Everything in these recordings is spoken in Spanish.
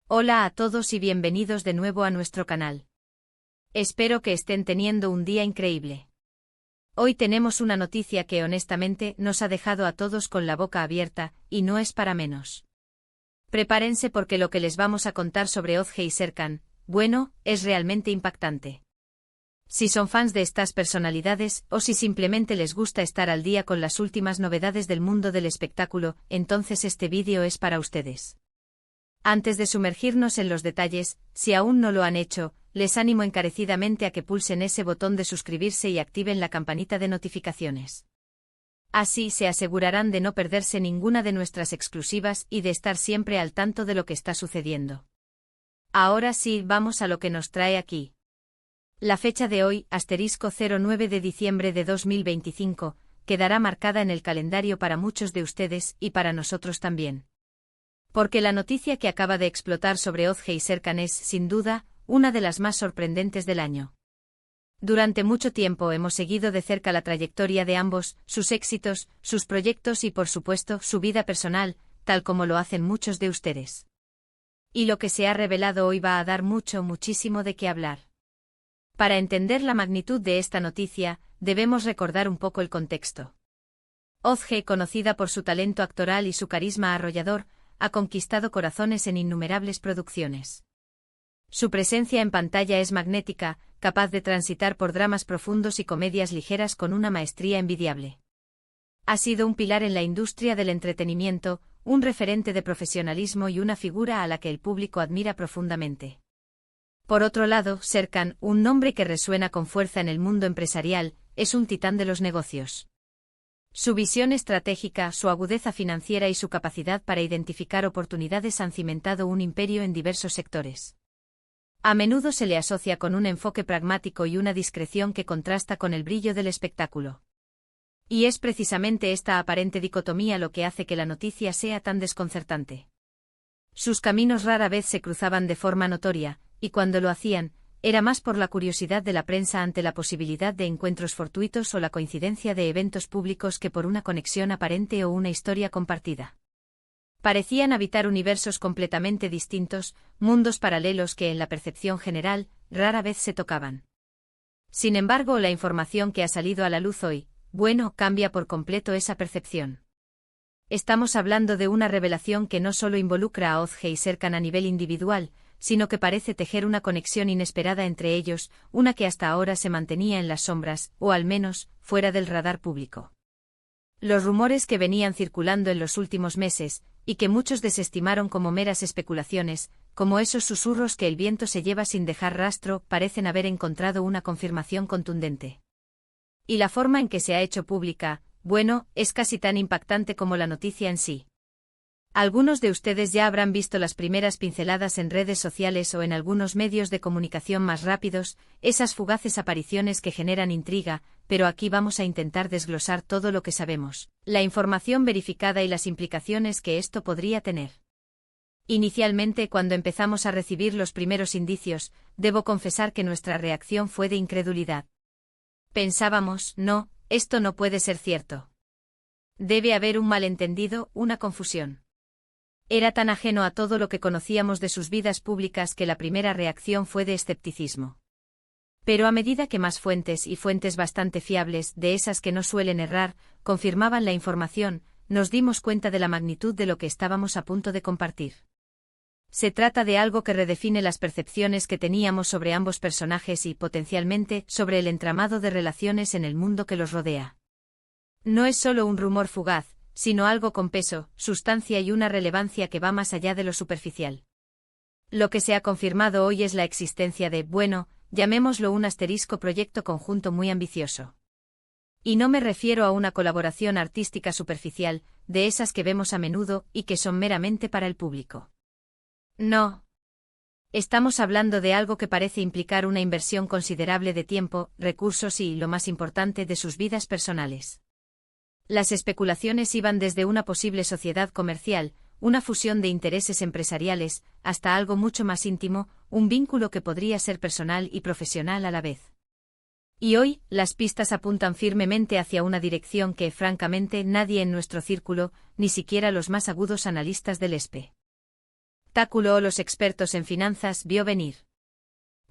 Hola a todos y bienvenidos de nuevo a nuestro canal. Espero que estén teniendo un día increíble. Hoy tenemos una noticia que honestamente nos ha dejado a todos con la boca abierta, y no es para menos. Prepárense porque lo que les vamos a contar sobre Ozge y Serkan, bueno, es realmente impactante. Si son fans de estas personalidades, o si simplemente les gusta estar al día con las últimas novedades del mundo del espectáculo, entonces este vídeo es para ustedes. Antes de sumergirnos en los detalles, si aún no lo han hecho, les animo encarecidamente a que pulsen ese botón de suscribirse y activen la campanita de notificaciones. Así se asegurarán de no perderse ninguna de nuestras exclusivas y de estar siempre al tanto de lo que está sucediendo. Ahora sí, vamos a lo que nos trae aquí. La fecha de hoy, *09 de diciembre de 2025, quedará marcada en el calendario para muchos de ustedes y para nosotros también. Porque la noticia que acaba de explotar sobre Ozge y Serkan es, sin duda, una de las más sorprendentes del año. Durante mucho tiempo hemos seguido de cerca la trayectoria de ambos, sus éxitos, sus proyectos y por supuesto su vida personal, tal como lo hacen muchos de ustedes. Y lo que se ha revelado hoy va a dar muchísimo de qué hablar. Para entender la magnitud de esta noticia, debemos recordar un poco el contexto. Ozge, conocida por su talento actoral y su carisma arrollador, ha conquistado corazones en innumerables producciones. Su presencia en pantalla es magnética, capaz de transitar por dramas profundos y comedias ligeras con una maestría envidiable. Ha sido un pilar en la industria del entretenimiento, un referente de profesionalismo y una figura a la que el público admira profundamente. Por otro lado, Serkan, un nombre que resuena con fuerza en el mundo empresarial, es un titán de los negocios. Su visión estratégica, su agudeza financiera y su capacidad para identificar oportunidades han cimentado un imperio en diversos sectores. A menudo se le asocia con un enfoque pragmático y una discreción que contrasta con el brillo del espectáculo. Y es precisamente esta aparente dicotomía lo que hace que la noticia sea tan desconcertante. Sus caminos rara vez se cruzaban de forma notoria, y cuando lo hacían, era más por la curiosidad de la prensa ante la posibilidad de encuentros fortuitos o la coincidencia de eventos públicos que por una conexión aparente o una historia compartida. Parecían habitar universos completamente distintos, mundos paralelos que en la percepción general, rara vez se tocaban. Sin embargo, la información que ha salido a la luz hoy, bueno, cambia por completo esa percepción. Estamos hablando de una revelación que no solo involucra a Ozge y Serkan a nivel individual, sino que parece tejer una conexión inesperada entre ellos, una que hasta ahora se mantenía en las sombras, o al menos, fuera del radar público. Los rumores que venían circulando en los últimos meses, y que muchos desestimaron como meras especulaciones, como esos susurros que el viento se lleva sin dejar rastro, parecen haber encontrado una confirmación contundente. Y la forma en que se ha hecho pública, bueno, es casi tan impactante como la noticia en sí. Algunos de ustedes ya habrán visto las primeras pinceladas en redes sociales o en algunos medios de comunicación más rápidos, esas fugaces apariciones que generan intriga, pero aquí vamos a intentar desglosar todo lo que sabemos, la información verificada y las implicaciones que esto podría tener. Inicialmente, cuando empezamos a recibir los primeros indicios, debo confesar que nuestra reacción fue de incredulidad. Pensábamos, no, esto no puede ser cierto. Debe haber un malentendido, una confusión. Era tan ajeno a todo lo que conocíamos de sus vidas públicas que la primera reacción fue de escepticismo. Pero a medida que más fuentes y fuentes bastante fiables, de esas que no suelen errar, confirmaban la información, nos dimos cuenta de la magnitud de lo que estábamos a punto de compartir. Se trata de algo que redefine las percepciones que teníamos sobre ambos personajes y, potencialmente, sobre el entramado de relaciones en el mundo que los rodea. No es solo un rumor fugaz, sino algo con peso, sustancia y una relevancia que va más allá de lo superficial. Lo que se ha confirmado hoy es la existencia de, bueno, llamémoslo un proyecto conjunto muy ambicioso. Y no me refiero a una colaboración artística superficial, de esas que vemos a menudo y que son meramente para el público. No. Estamos hablando de algo que parece implicar una inversión considerable de tiempo, recursos y, lo más importante, de sus vidas personales. Las especulaciones iban desde una posible sociedad comercial, una fusión de intereses empresariales, hasta algo mucho más íntimo, un vínculo que podría ser personal y profesional a la vez. Y hoy, las pistas apuntan firmemente hacia una dirección que, francamente, nadie en nuestro círculo, ni siquiera los más agudos analistas del ESPE, espectáculo o los expertos en finanzas vio venir.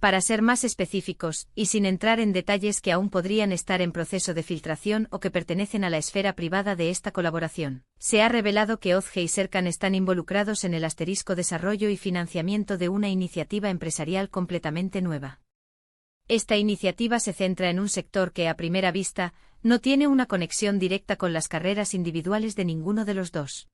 Para ser más específicos, y sin entrar en detalles que aún podrían estar en proceso de filtración o que pertenecen a la esfera privada de esta colaboración, se ha revelado que Ozge y Serkan están involucrados en el desarrollo y financiamiento de una iniciativa empresarial completamente nueva. Esta iniciativa se centra en un sector que, a primera vista, no tiene una conexión directa con las carreras individuales de ninguno de los dos.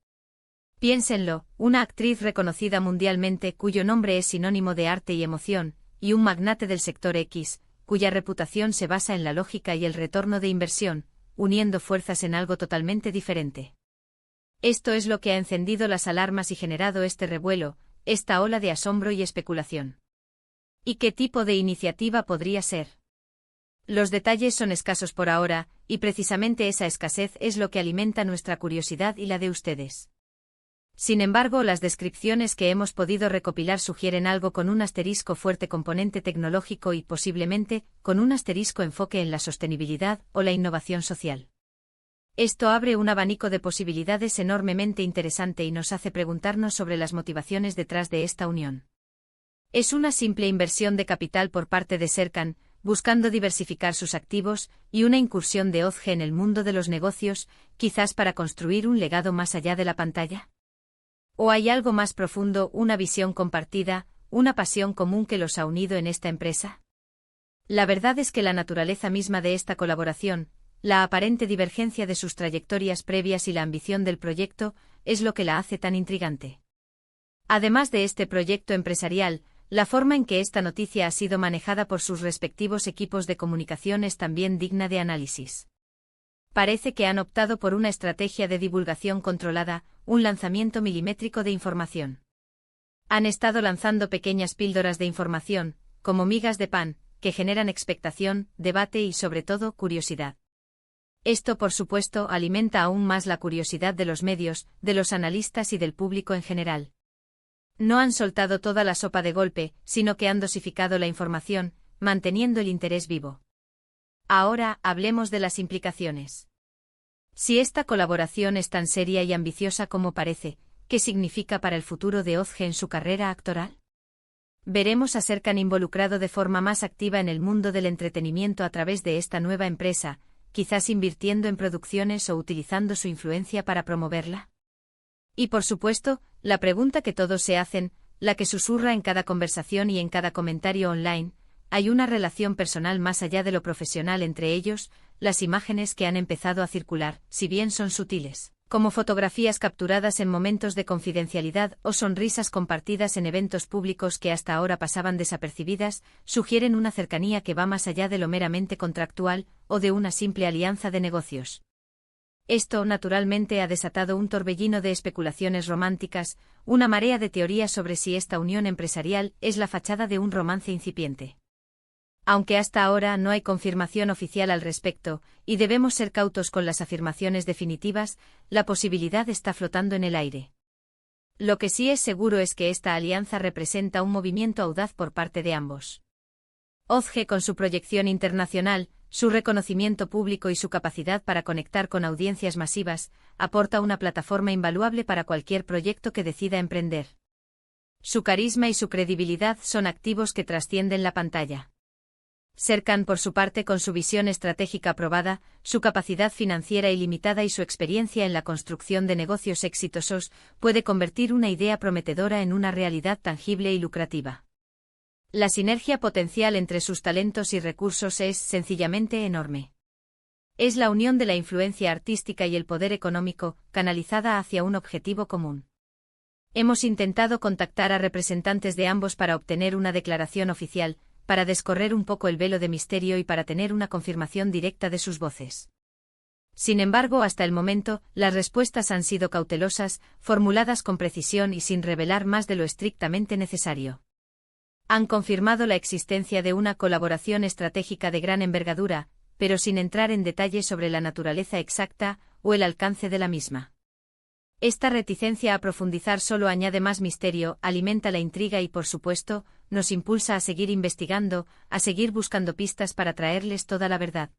Piénsenlo, una actriz reconocida mundialmente cuyo nombre es sinónimo de arte y emoción, y un magnate del sector X, cuya reputación se basa en la lógica y el retorno de inversión, uniendo fuerzas en algo totalmente diferente. Esto es lo que ha encendido las alarmas y generado este revuelo, esta ola de asombro y especulación. ¿Y qué tipo de iniciativa podría ser? Los detalles son escasos por ahora, y precisamente esa escasez es lo que alimenta nuestra curiosidad y la de ustedes. Sin embargo, las descripciones que hemos podido recopilar sugieren algo con un asterisco fuerte componente tecnológico y posiblemente con un asterisco enfoque en la sostenibilidad o la innovación social. Esto abre un abanico de posibilidades enormemente interesante y nos hace preguntarnos sobre las motivaciones detrás de esta unión. ¿Es una simple inversión de capital por parte de Serkan, buscando diversificar sus activos, y una incursión de Ozge en el mundo de los negocios, quizás para construir un legado más allá de la pantalla? ¿O hay algo más profundo, una visión compartida, una pasión común que los ha unido en esta empresa? La verdad es que la naturaleza misma de esta colaboración, la aparente divergencia de sus trayectorias previas y la ambición del proyecto, es lo que la hace tan intrigante. Además de este proyecto empresarial, la forma en que esta noticia ha sido manejada por sus respectivos equipos de comunicación es también digna de análisis. Parece que han optado por una estrategia de divulgación controlada, un lanzamiento milimétrico de información. Han estado lanzando pequeñas píldoras de información, como migas de pan, que generan expectación, debate y sobre todo curiosidad. Esto, por supuesto, alimenta aún más la curiosidad de los medios, de los analistas y del público en general. No han soltado toda la sopa de golpe, sino que han dosificado la información, manteniendo el interés vivo. Ahora, hablemos de las implicaciones. Si esta colaboración es tan seria y ambiciosa como parece, ¿qué significa para el futuro de Ozge en su carrera actoral? Veremos a Serkan involucrado de forma más activa en el mundo del entretenimiento a través de esta nueva empresa, quizás invirtiendo en producciones o utilizando su influencia para promoverla. Y por supuesto, la pregunta que todos se hacen, la que susurra en cada conversación y en cada comentario online, ¿hay una relación personal más allá de lo profesional entre ellos? Las imágenes que han empezado a circular, si bien son sutiles, como fotografías capturadas en momentos de confidencialidad o sonrisas compartidas en eventos públicos que hasta ahora pasaban desapercibidas, sugieren una cercanía que va más allá de lo meramente contractual o de una simple alianza de negocios. Esto, naturalmente, ha desatado un torbellino de especulaciones románticas, una marea de teorías sobre si esta unión empresarial es la fachada de un romance incipiente. Aunque hasta ahora no hay confirmación oficial al respecto, y debemos ser cautos con las afirmaciones definitivas, la posibilidad está flotando en el aire. Lo que sí es seguro es que esta alianza representa un movimiento audaz por parte de ambos. Ozge, con su proyección internacional, su reconocimiento público y su capacidad para conectar con audiencias masivas, aporta una plataforma invaluable para cualquier proyecto que decida emprender. Su carisma y su credibilidad son activos que trascienden la pantalla. Serkan, por su parte, con su visión estratégica probada, su capacidad financiera ilimitada y su experiencia en la construcción de negocios exitosos, puede convertir una idea prometedora en una realidad tangible y lucrativa. La sinergia potencial entre sus talentos y recursos es, sencillamente, enorme. Es la unión de la influencia artística y el poder económico, canalizada hacia un objetivo común. Hemos intentado contactar a representantes de ambos para obtener una declaración oficial, para descorrer un poco el velo de misterio y para tener una confirmación directa de sus voces. Sin embargo, hasta el momento, las respuestas han sido cautelosas, formuladas con precisión y sin revelar más de lo estrictamente necesario. Han confirmado la existencia de una colaboración estratégica de gran envergadura, pero sin entrar en detalles sobre la naturaleza exacta o el alcance de la misma. Esta reticencia a profundizar solo añade más misterio, alimenta la intriga y, por supuesto, nos impulsa a seguir investigando, a seguir buscando pistas para traerles toda la verdad.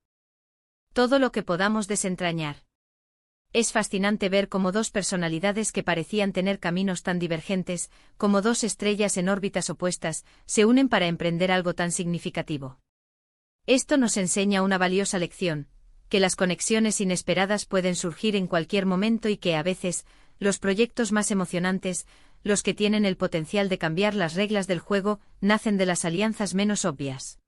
Todo lo que podamos desentrañar. Es fascinante ver cómo dos personalidades que parecían tener caminos tan divergentes, como dos estrellas en órbitas opuestas, se unen para emprender algo tan significativo. Esto nos enseña una valiosa lección, que las conexiones inesperadas pueden surgir en cualquier momento y que a veces, los proyectos más emocionantes, los que tienen el potencial de cambiar las reglas del juego, nacen de las alianzas menos obvias.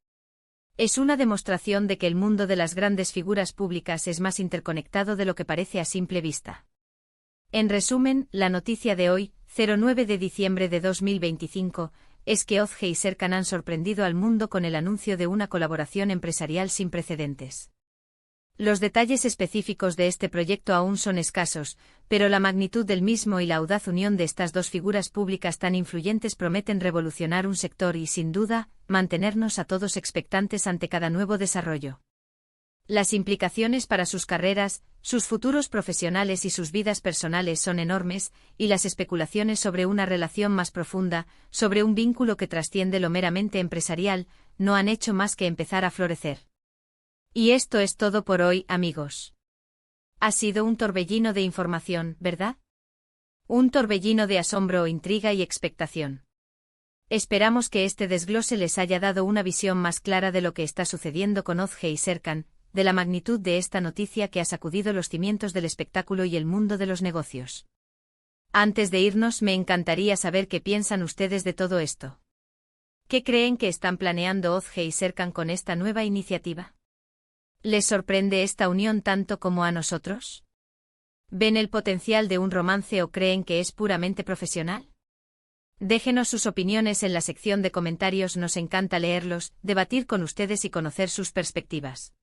Es una demostración de que el mundo de las grandes figuras públicas es más interconectado de lo que parece a simple vista. En resumen, la noticia de hoy, 09 de diciembre de 2025, es que Ozge y Serkan han sorprendido al mundo con el anuncio de una colaboración empresarial sin precedentes. Los detalles específicos de este proyecto aún son escasos, pero la magnitud del mismo y la audaz unión de estas dos figuras públicas tan influyentes prometen revolucionar un sector y, sin duda, mantenernos a todos expectantes ante cada nuevo desarrollo. Las implicaciones para sus carreras, sus futuros profesionales y sus vidas personales son enormes, y las especulaciones sobre una relación más profunda, sobre un vínculo que trasciende lo meramente empresarial, no han hecho más que empezar a florecer. Y esto es todo por hoy, amigos. Ha sido un torbellino de información, ¿verdad? Un torbellino de asombro, intriga y expectación. Esperamos que este desglose les haya dado una visión más clara de lo que está sucediendo con Ozge y Serkan, de la magnitud de esta noticia que ha sacudido los cimientos del espectáculo y el mundo de los negocios. Antes de irnos, me encantaría saber qué piensan ustedes de todo esto. ¿Qué creen que están planeando Ozge y Serkan con esta nueva iniciativa? ¿Les sorprende esta unión tanto como a nosotros? ¿Ven el potencial de un romance o creen que es puramente profesional? Déjenos sus opiniones en la sección de comentarios, nos encanta leerlos, debatir con ustedes y conocer sus perspectivas.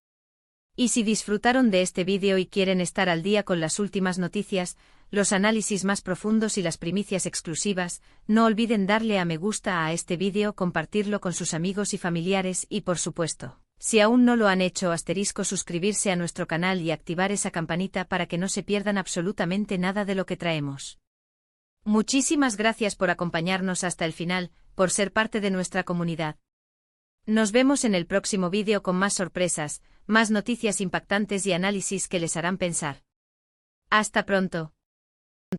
Y si disfrutaron de este vídeo y quieren estar al día con las últimas noticias, los análisis más profundos y las primicias exclusivas, no olviden darle a me gusta a este vídeo, compartirlo con sus amigos y familiares y, por supuesto, si aún no lo han hecho, suscribirse a nuestro canal y activar esa campanita para que no se pierdan absolutamente nada de lo que traemos. Muchísimas gracias por acompañarnos hasta el final, por ser parte de nuestra comunidad. Nos vemos en el próximo vídeo con más sorpresas, más noticias impactantes y análisis que les harán pensar. Hasta pronto.